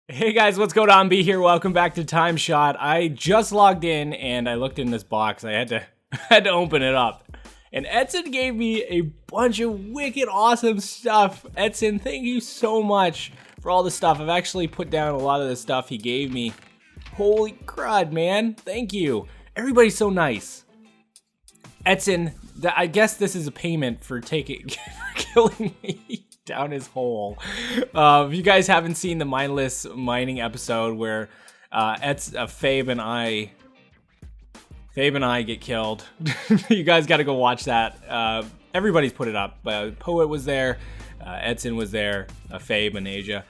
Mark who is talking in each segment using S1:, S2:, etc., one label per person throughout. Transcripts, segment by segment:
S1: Hey guys, what's going on? B here. Welcome back to TimeShot. I just logged in and I looked in this box. I had to had to open it up. And Edson gave me a bunch of wicked awesome stuff. Edson, thank you so much for all the stuff. I've actually put down a lot of the stuff he gave me. Holy crud, man. Thank you. Everybody's so nice. Edson, I guess this is a payment for killing me down his hole. If you guys haven't seen the mindless mining episode where Fabe and I get killed, you guys got to go watch that. Everybody's put it up. Poet was there, Edson was there, Fabe and Asia.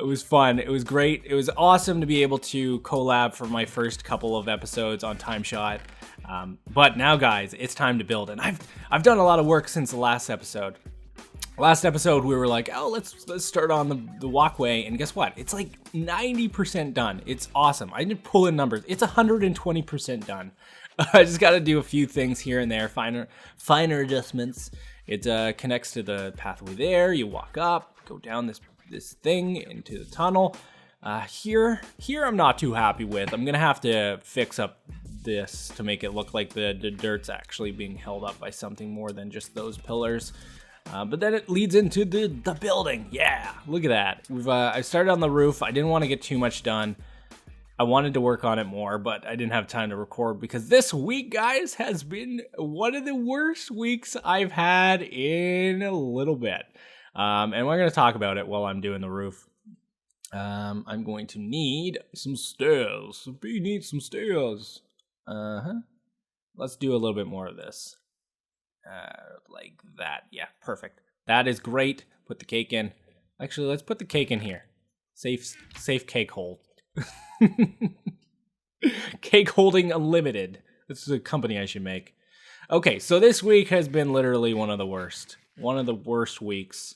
S1: It was fun. It was great. It was awesome to be able to collab for my first couple of episodes on TimeShot. But now, guys, it's time to build, and I've done a lot of work since the last episode. Last episode, we were like, oh, let's start on the walkway, and guess what? It's like 90% done. It's awesome. I didn't pull in numbers. It's 120% done. I just got to do a few things here and there, finer adjustments. It connects to the pathway there. You walk up, go down this thing into the tunnel. Here I'm not too happy with. I'm gonna have to fix up this to make it look like the dirt's actually being held up by something more than just those pillars. But then it leads into the building. Yeah, look at that. I started on the roof. I didn't want to get too much done. I wanted to work on it more, but I didn't have time to record because this week, guys, has been one of the worst weeks I've had in a little bit. And we're going to talk about it while I'm doing the roof. I'm going to need some stairs. We need some stairs. Let's do a little bit more of this. Like that. Yeah, perfect. That is great. Put the cake in. Actually, let's put the cake in here. Safe cake hold. Cake holding unlimited. This is a company I should make. Okay, so this week has been literally one of the worst weeks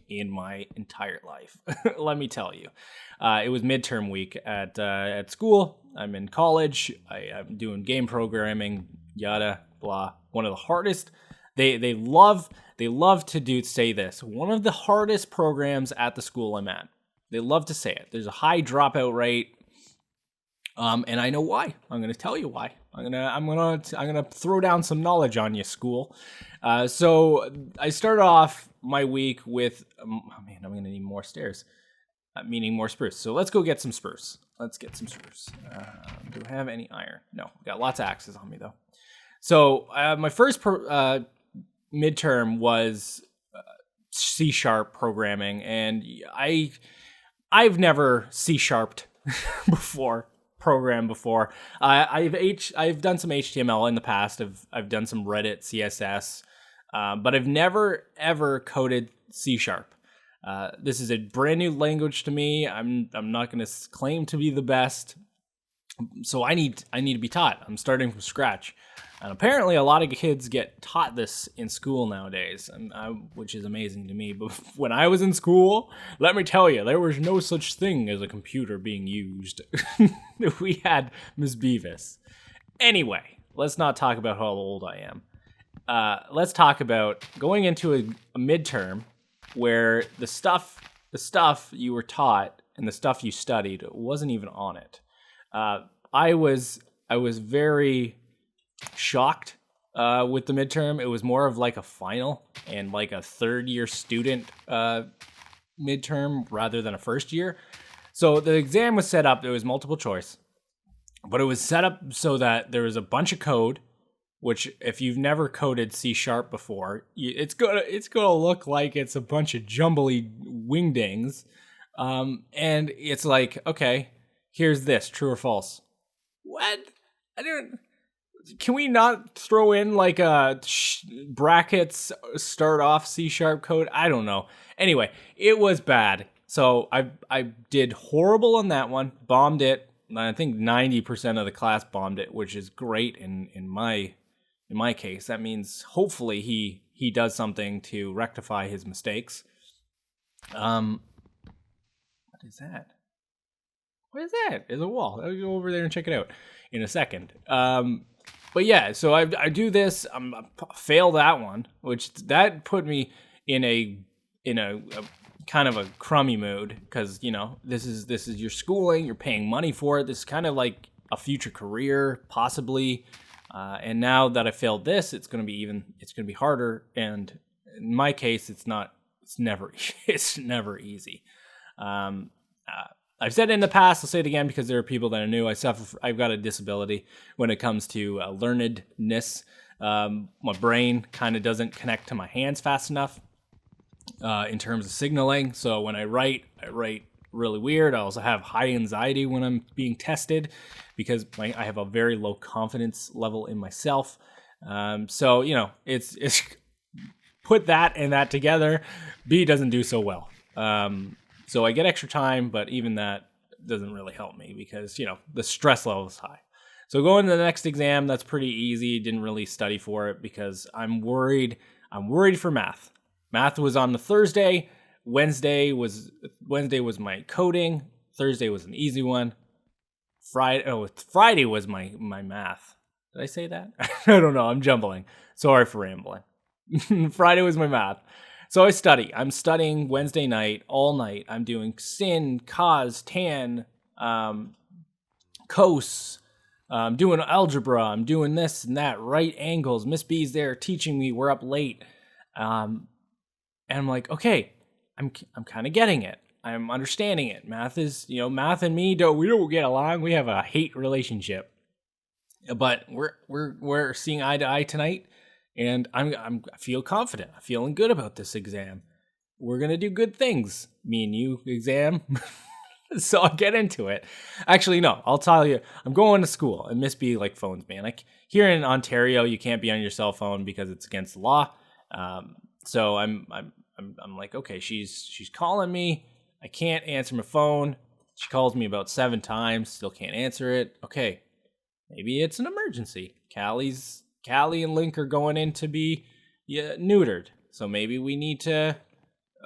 S1: in my entire life. Let me tell you. It was midterm week at school. I'm in college. I'm doing game programming, yada blah. One of the hardest. They love to say this. One of the hardest programs at the school I'm at. They love to say it. There's a high dropout rate. And I know why. I'm going to tell you why. I'm gonna throw down some knowledge on you, school. So I started off my week with, I'm gonna need more stairs, meaning more spruce. So let's go get some spruce. Let's get some spruce. Do I have any iron? No, got lots of axes on me though. So my first midterm was C# programming, and I've never C# programmed before. I've done some HTML in the past. I've done some Reddit CSS, but I've never ever coded C#. This is a brand new language to me. I'm not going to claim to be the best, so I need to be taught. I'm starting from scratch. And apparently a lot of kids get taught this in school nowadays, which is amazing to me. But when I was in school, let me tell you, there was no such thing as a computer being used. We had Miss Beavis. Anyway, let's not talk about how old I am. Let's talk about going into a midterm where the stuff you were taught and the stuff you studied wasn't even on it. I was very shocked with the midterm. It was more of like a final and like a third year student midterm rather than a first year. So the exam was set up, it was multiple choice, but it was set up so that there was a bunch of code, which if you've never coded C# before, it's gonna look like it's a bunch of jumbly wingdings. And it's like, okay, here's this, true or false. What? Can we not throw in like a brackets start off C# code? I don't know. Anyway, it was bad. So I did horrible on that one, bombed it. I think 90% of the class bombed it, which is great in my case. That means hopefully he does something to rectify his mistakes. What is that? What is that? There's a wall. I'll go over there and check it out in a second. But yeah, so I do this. I fail that one, which that put me in a kind of a crummy mood because, you know, this is your schooling, you're paying money for it. This is kind of like a future career, possibly. And now that I failed this, it's going to be harder. And in my case, it's never easy. I've said it in the past, I'll say it again because there are people that are new. I've got a disability when it comes to learnedness. My brain kind of doesn't connect to my hands fast enough in terms of signaling. So when I write really weird. I also have high anxiety when I'm being tested because I have a very low confidence level in myself. So, you know, it's put that and that together, B doesn't do so well. So I get extra time, but even that doesn't really help me because, you know, the stress level is high. So going to the next exam, that's pretty easy. Didn't really study for it because I'm worried for math. Math was on the Thursday. Wednesday was my coding. Thursday was an easy one. Friday was my math. Did I say that? I don't know. I'm jumbling. Sorry for rambling. Friday was my math. So I study. I'm studying Wednesday night, all night. I'm doing sin, cos, tan, cos. I'm doing algebra. I'm doing this and that, right angles. Miss B's there teaching me. We're up late. And I'm like, okay, I'm kind of getting it. I'm understanding it. Math and me we don't get along. We have a hate relationship. But we're seeing eye to eye tonight. And I feel confident. I'm feeling good about this exam. We're going to do good things. Me and you exam. So I'll get into it. Actually, no, I'll tell you, I'm going to school and Miss B phones me. And like here in Ontario, you can't be on your cell phone because it's against the law. So I'm like, okay, she's calling me. I can't answer my phone. She calls me about 7 times, still can't answer it. Okay, maybe it's an emergency. Callie and Link are going in to be neutered. So maybe we need to,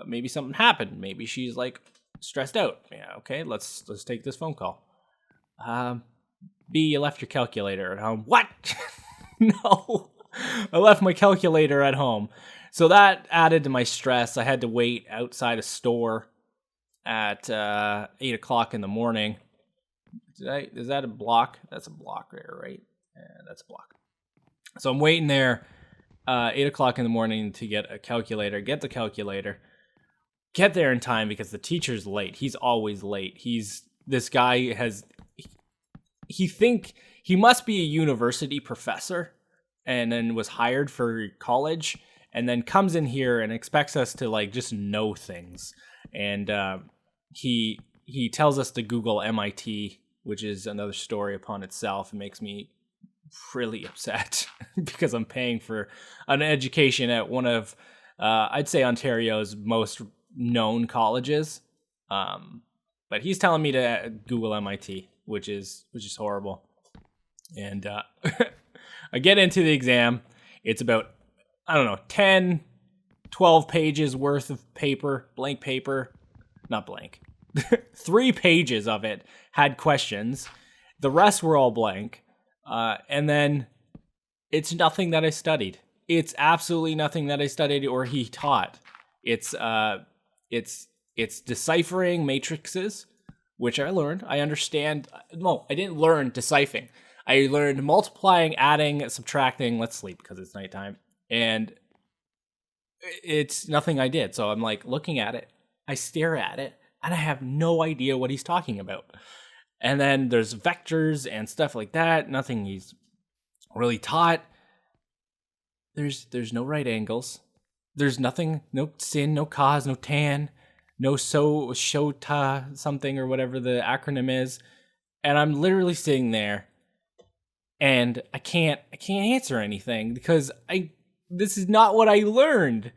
S1: maybe something happened. Maybe she's like stressed out. Yeah, okay, let's take this phone call. B, you left your calculator at home. What? No, I left my calculator at home. So that added to my stress. I had to wait outside a store at 8 o'clock in the morning. Is that a block? That's a block there, right? Yeah, that's a block. So I'm waiting there 8 o'clock in the morning to get a calculator, get the calculator, get there in time because the teacher's late. He's always late. This guy he must be a university professor and then was hired for college and then comes in here and expects us to like just know things. And he tells us to Google MIT, which is another story upon itself. It makes me really upset because I'm paying for an education at one of I'd say Ontario's most known colleges, but he's telling me to Google MIT, which is horrible. And I get into the exam. It's about 10-12 pages worth of paper, blank paper, not blank. 3 pages of it had questions. The rest were all blank. And then it's nothing that I studied. It's absolutely nothing that I studied or he taught. It's deciphering matrices, which I learned. I understand. No, I didn't learn deciphering. I learned multiplying, adding, subtracting. Let's sleep because it's nighttime. And it's nothing I did. So I'm like looking at it. I stare at it and I have no idea what he's talking about. And then there's vectors and stuff like that. Nothing he's really taught. There's no right angles. There's nothing, no sin, no cos, no tan, no shota something or whatever the acronym is. And I'm literally sitting there and I can't answer anything because this is not what I learned.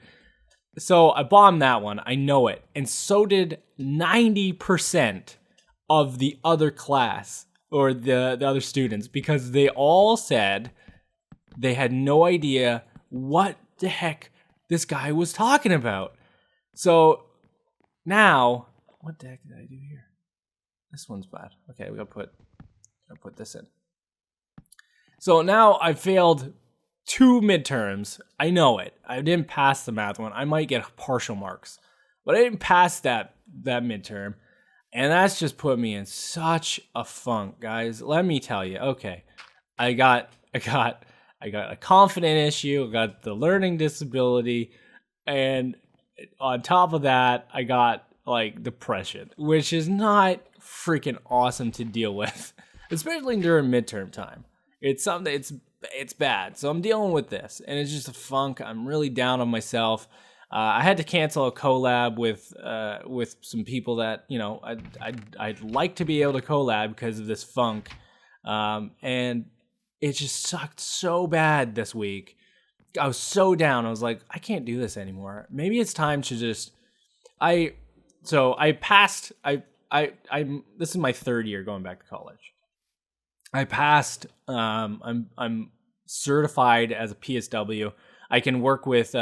S1: So I bombed that one. I know it. And so did 90% of the other class or the other students because they all said they had no idea what the heck this guy was talking about. So now, what the heck did I do here? This one's bad. Okay, we gotta put this in. So now I failed 2 midterms. I know it. I didn't pass the math one. I might get partial marks. but I didn't pass that midterm. And that's just put me in such a funk, guys. Let me tell you. Okay, I got a confident issue. I got the learning disability, and on top of that, I got like depression, which is not freaking awesome to deal with, especially during midterm time. It's something. It's bad. So I'm dealing with this, and it's just a funk. I'm really down on myself. I had to cancel a collab with some people that I'd like to be able to collab because of this funk, and it just sucked so bad this week. I was so down. I was like, I can't do this anymore. Maybe it's time to just I passed. This is my third year going back to college. I passed. I'm certified as a PSW. I can work with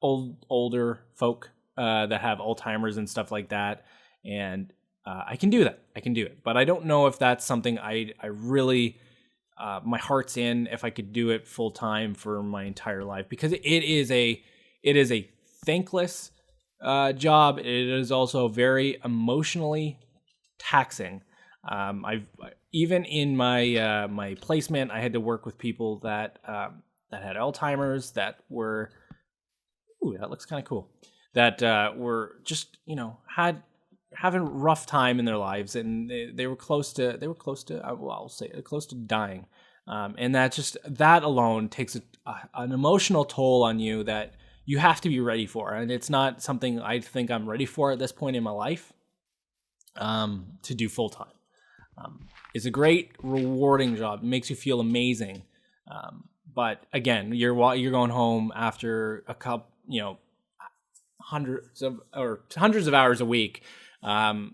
S1: older folk that have Alzheimer's and stuff like that, and I can do that. I can do it, but I don't know if that's something I really my heart's in. If I could do it full time for my entire life, because it is a thankless job. It is also very emotionally taxing. I've even in my my placement, I had to work with people that had Alzheimer's, that were, ooh, that looks kind of cool, that were just having a rough time in their lives, and they were close to I'll say close to dying, and that alone takes an emotional toll on you that you have to be ready for, and it's not something I think I'm ready for at this point in my life to do full time. It's a great, rewarding job. It makes you feel amazing. But again, you're going home after a couple, hundreds of hours a week to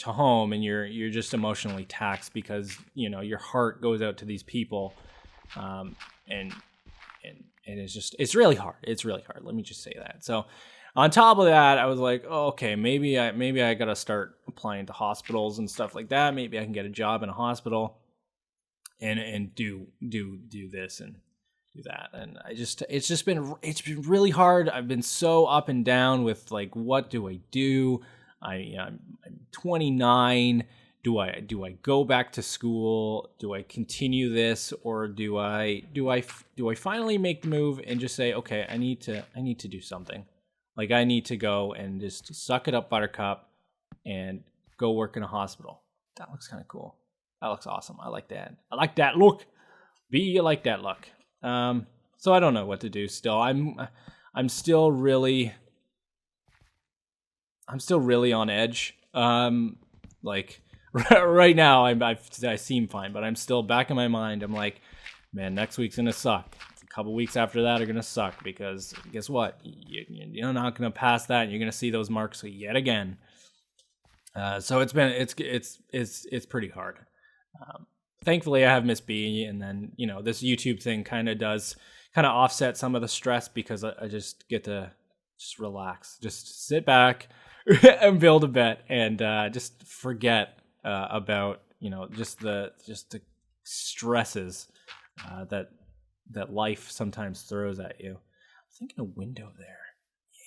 S1: home, and you're just emotionally taxed because your heart goes out to these people, and it's really hard. It's really hard. Let me just say that. So on top of that, I was like, oh, okay, maybe I got to start applying to hospitals and stuff like that. Maybe I can get a job in a hospital and do this and do that. And it's been really hard. I've been so up and down with like, what do I do? I'm 29. Do I go back to school? Do I continue this, or do I finally make the move and just say, okay, I need to do something. Like, I need to go and just suck it up, Buttercup, and go work in a hospital. That looks kind of cool. That looks awesome. I like that. I like that look. B, you like that look. So I don't know what to do still. I'm still really on edge. Like right now I seem fine, but I'm still back in my mind. I'm like, man, next week's gonna suck. A couple weeks after that are gonna suck, because guess what? You're not gonna pass that, and you're gonna see those marks yet again. So it's pretty hard. Thankfully, I have Miss B, and then this YouTube thing kind of offset some of the stress, because I just get to just relax, just sit back and build a bet, and just forget about just the stresses that life sometimes throws at you. I'm thinking a window there.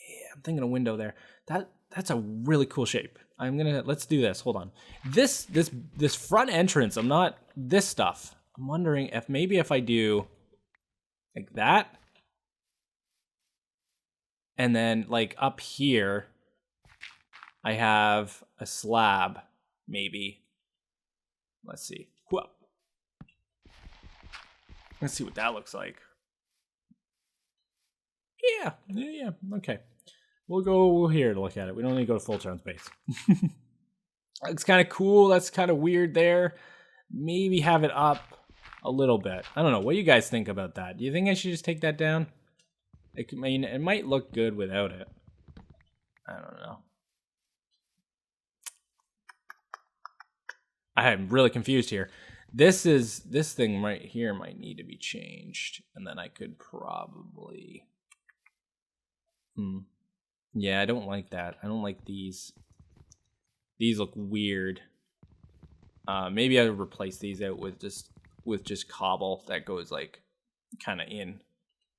S1: Yeah, I'm thinking a window there. That's a really cool shape. Let's do this. Hold on. This front entrance, this stuff. I'm wondering if I do like that, and then like up here, I have a slab, maybe. Let's see. Whoa. Let's see what that looks like. Yeah, okay. We'll go here to look at it. We don't need to go to full tone space. It's kind of cool. That's kind of weird there. Maybe have it up a little bit. I don't know. What do you guys think about that? Do you think I should just take that down? It might look good without it. I don't know. I am really confused here. This thing right here might need to be changed, and then I could probably. Yeah, I don't like that. I don't like these. These look weird. Maybe I would replace these out with just cobble that goes like kind of in.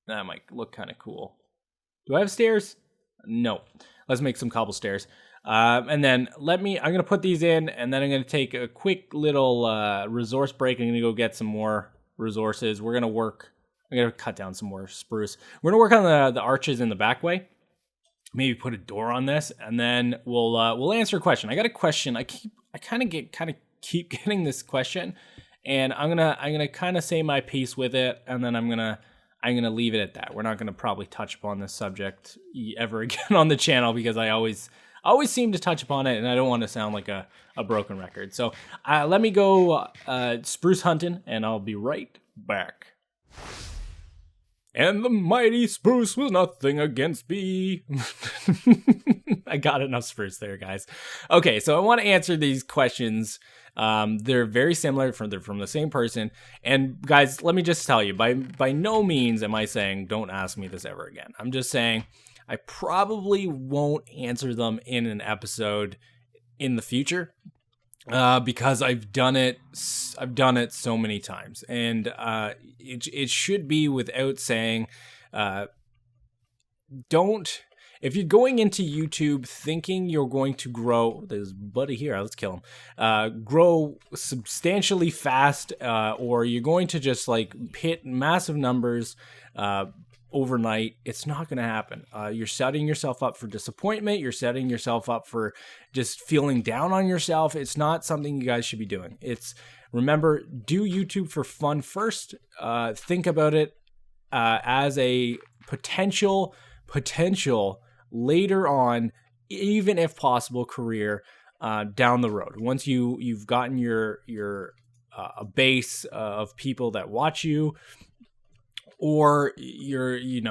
S1: That might look kind of cool. Do I have stairs? No. Let's make some cobble stairs. And then I'm going to put these in, and then I'm going to take a quick little resource break. I'm going to go get some more resources. I'm going to cut down some more spruce. We're going to work on the arches in the back way. Maybe put a door on this, and then we'll answer a question. I got a question. I keep getting this question, and I'm gonna kind of say my piece with it, and then I'm gonna leave it at that. We're not gonna probably touch upon this subject ever again on the channel, because I always seem to touch upon it, and I don't want to sound like a broken record. So let me go spruce hunting, and I'll be right back. And the mighty spruce was nothing against me. I got enough spruce there, guys. Okay, so I want to answer these questions. They're very similar. They're from the same person. And guys, let me just tell you, by no means am I saying don't ask me this ever again. I'm just saying I probably won't answer them in an episode in the future. Because I've done it so many times, and it should be without saying, don't. If you're going into YouTube thinking you're going to grow, there's buddy here, let's kill him. Grow substantially fast, or you're going to just like hit massive numbers overnight, it's not going to happen. You're setting yourself up for disappointment. You're setting yourself up for just feeling down on yourself. It's not something you guys should be doing. Remember, do YouTube for fun first. Think about it as a potential later on, even if possible, career down the road. Once you've gotten your a base of people that watch you, or you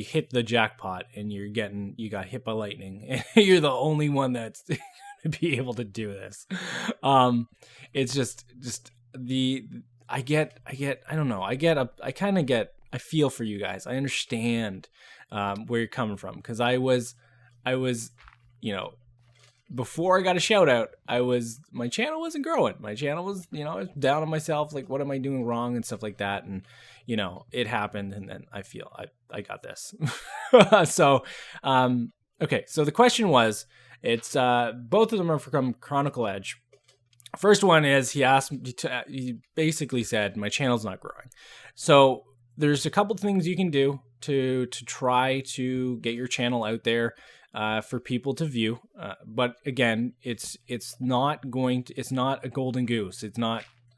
S1: hit the jackpot and you got hit by lightning and you're the only one that's to be able to do this. It's just I feel for you guys. I understand where you're coming from, because I was before I got a shout out, my channel wasn't growing. My channel was, I was down on myself, like, what am I doing wrong and stuff like that. And, it happened, and then I feel I got this. So, okay. So the question was, it's, both of them are from Chronicle Edge. First one is, he basically said, my channel's not growing. So there's a couple things you can do to try to get your channel out there for people to view. But again, it's not a golden goose.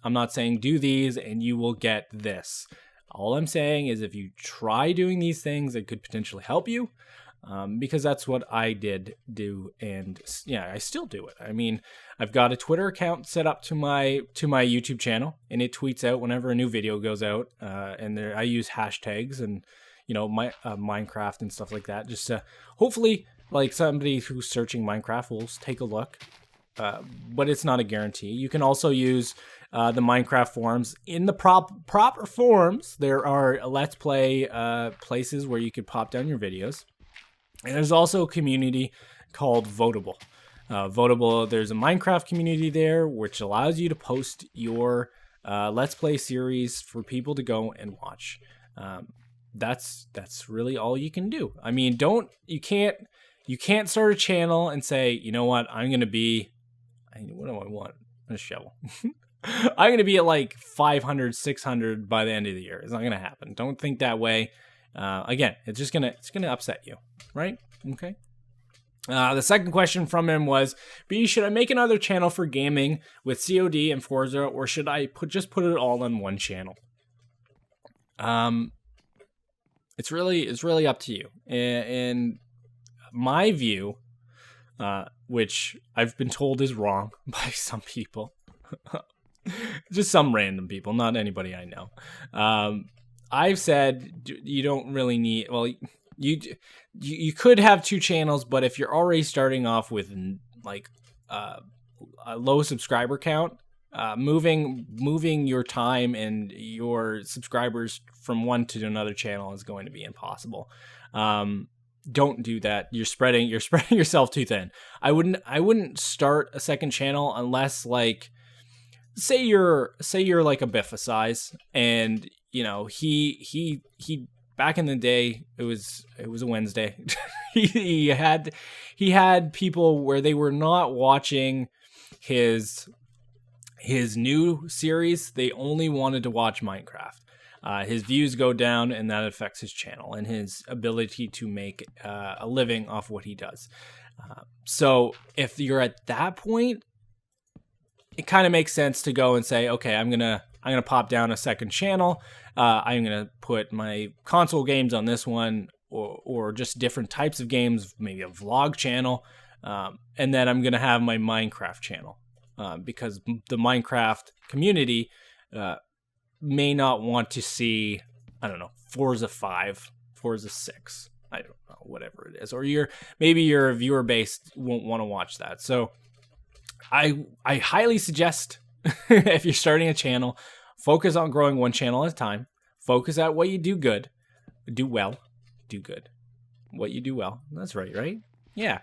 S1: I'm not saying do these and you will get this. All I'm saying is if you try doing these things, it could potentially help you. Because that's what I did do, and I still do it. I mean, I've got a Twitter account set up to my YouTube channel, and it tweets out whenever a new video goes out. And I use hashtags and my Minecraft and stuff like that, just to hopefully, like, somebody who's searching Minecraft will take a look. But it's not a guarantee. You can also use the Minecraft forums. In the proper forums, there are Let's Play places where you could pop down your videos. And there's also a community called Votable. Votable, there's a Minecraft community there, which allows you to post your Let's Play series for people to go and watch. That's really all you can do. I mean, you can't start a channel and say, you know what, what do I want? A shovel. I'm going to be at like 500, 600 by the end of the year. It's not going to happen. Don't think that way. Again, it's going to upset you, right? Okay. The second question from him was, B, should I make another channel for gaming with COD and Forza, or should I just put it all on one channel? It's really up to you. And my view, which I've been told is wrong by some people, just some random people, not anybody I know. I've said you don't really need, well, you could have two channels, but if you're already starting off with like a low subscriber count, moving your time and your subscribers from one to another channel is going to be impossible. Don't do that. You're spreading yourself too thin. I wouldn't start a second channel unless, like, say you're like a Biffa size, and he back in the day, it was a Wednesday. he had people where they were not watching his new series. They only wanted to watch Minecraft. His views go down, and that affects his channel and his ability to make a living off what he does. So if you're at that point, it kind of makes sense to go and say, okay, I'm gonna pop down a second channel. I'm gonna put my console games on this one, or just different types of games, maybe a vlog channel, and then I'm gonna have my Minecraft channel, because the Minecraft community may not want to see, I don't know, Forza 5, Forza 6, I don't know, whatever it is, or maybe your viewer base won't want to watch that. So I highly suggest if you're starting a channel, focus on growing one channel at a time. Focus at what you do good, do good. What you do well. That's right? Yeah.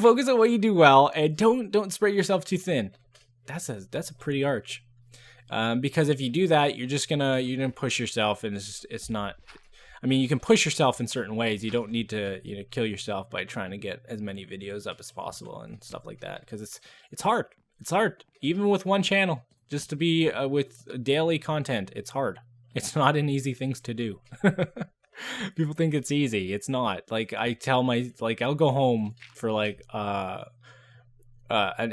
S1: Focus on what you do well, and don't spread yourself too thin. That's a pretty arch. Because if you do that, you're gonna push yourself, and it's not. I mean, you can push yourself in certain ways. You don't need to kill yourself by trying to get as many videos up as possible and stuff like that, because it's hard. It's hard, even with one channel, just to be with daily content. It's hard. It's not an easy thing to do. People think it's easy. It's not. Like, I tell I'll go home for like an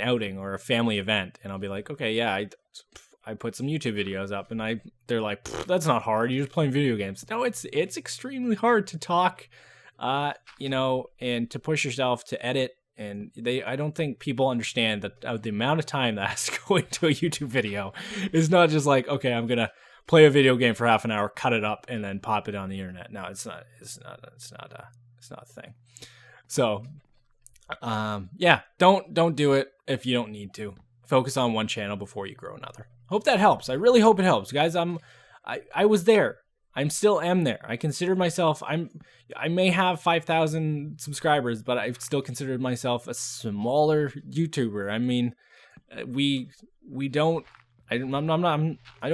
S1: outing or a family event, and I'll be like, okay, yeah, I put some YouTube videos up, and they're like, that's not hard. You're just playing video games. No, it's extremely hard to talk, and to push yourself to edit. And I don't think people understand that the amount of time that has to go into a YouTube video is not just like, okay, I'm gonna play a video game for half an hour, cut it up, and then pop it on the internet. No, it's not a thing. So, yeah, don't do it if you don't need to. Focus on one channel before you grow another. Hope that helps. I really hope it helps, guys. I was there. I'm still am there. I consider myself, I may have 5,000 subscribers, but I still consider myself a smaller YouTuber. I mean, I don't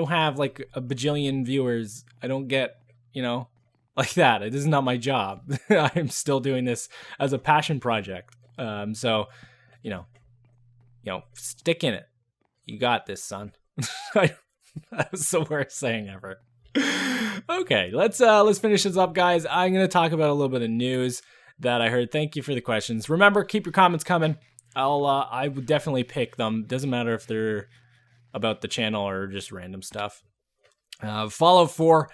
S1: have like a bajillion viewers. I don't get, like that. This is not my job. I'm still doing this as a passion project. So, stick in it. You got this, son. That was the worst saying ever. Okay, let's finish this up, guys. I'm gonna talk about a little bit of news that I heard. Thank you for the questions. Remember, keep your comments coming. I would definitely pick them. Doesn't matter if they're about the channel or just random stuff. Fallout 4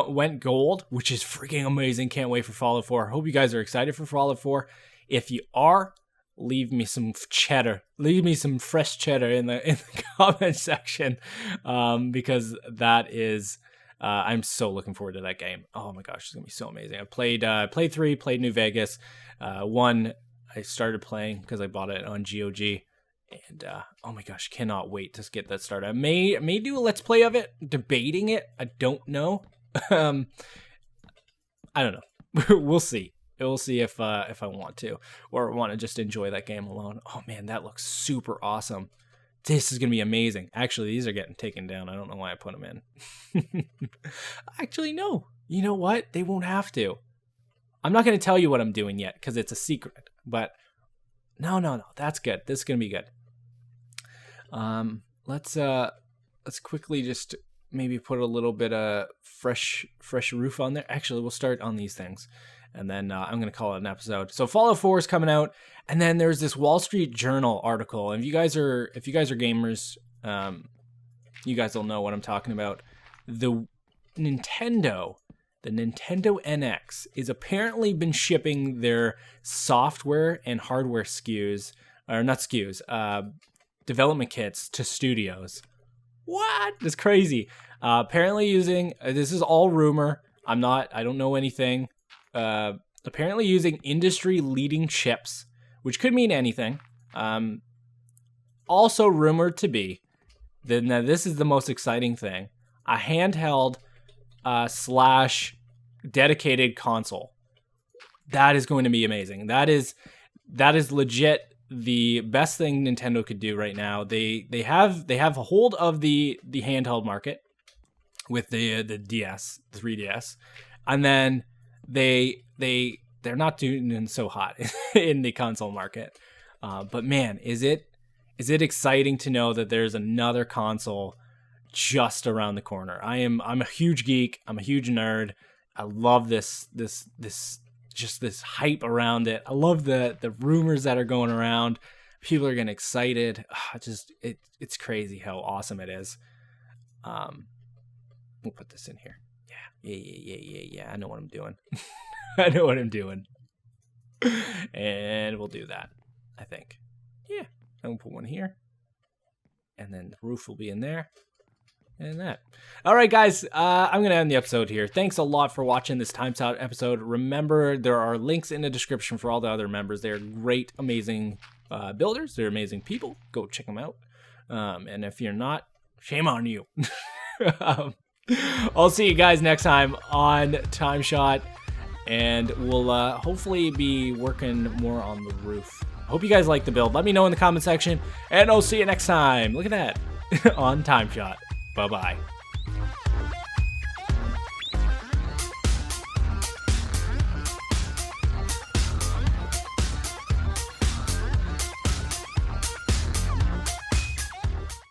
S1: went gold, which is freaking amazing. Can't wait for Fallout 4. Hope you guys are excited for Fallout 4. If you are, leave me some cheddar. Leave me some fresh cheddar in the comment section, because that is. I'm so looking forward to that game. Oh my gosh, it's gonna be so amazing. I played 3, played New Vegas. 1, I started playing because I bought it on GOG, and oh my gosh, cannot wait to get that started. I may do a let's play of it, debating it. I don't know. I don't know. We'll see. We'll see if I want to, or want to just enjoy that game alone. Oh man, that looks super awesome. This is going to be amazing. Actually, these are getting taken down. I don't know why I put them in. Actually, no. You know what? They won't have to. I'm not going to tell you what I'm doing yet because it's a secret. But no. That's good. This is going to be good. Let's quickly just maybe put a little bit of fresh roof on there. Actually, we'll start on these things. And then I'm going to call it an episode. So Fallout 4 is coming out. And then there's this Wall Street Journal article. And if you guys are gamers, you guys will know what I'm talking about. The Nintendo NX is apparently been shipping their software and hardware SKUs, or not SKUs, development kits to studios. What? That's crazy. Apparently using, this is all rumor. I don't know anything. Apparently using industry-leading chips, which could mean anything. Also rumored to be, now this is the most exciting thing, a handheld / dedicated console. That is going to be amazing. That is legit the best thing Nintendo could do right now. They have a hold of the handheld market with the DS, the 3DS, and then they're not doing so hot in the console market. But man, is it exciting to know that there's another console just around the corner. I'm a huge geek. I'm a huge nerd. I love this hype around it. I love the rumors that are going around. People are getting excited. It's crazy how awesome it is. We'll put this in here. Yeah. I know what I'm doing. I know what I'm doing. And we'll do that, I think. Yeah. And we'll put one here. And then the roof will be in there. And that. All right, guys, I'm going to end the episode here. Thanks a lot for watching this TimeShot episode. Remember, there are links in the description for all the other members. They're great, amazing builders. They're amazing people. Go check them out. And if you're not, shame on you. I'll see you guys next time on TimeShot. And we'll hopefully be working more on the roof. Hope you guys like the build. Let me know in the comment section. And I'll see you next time. Look at that. On TimeShot. Bye-bye.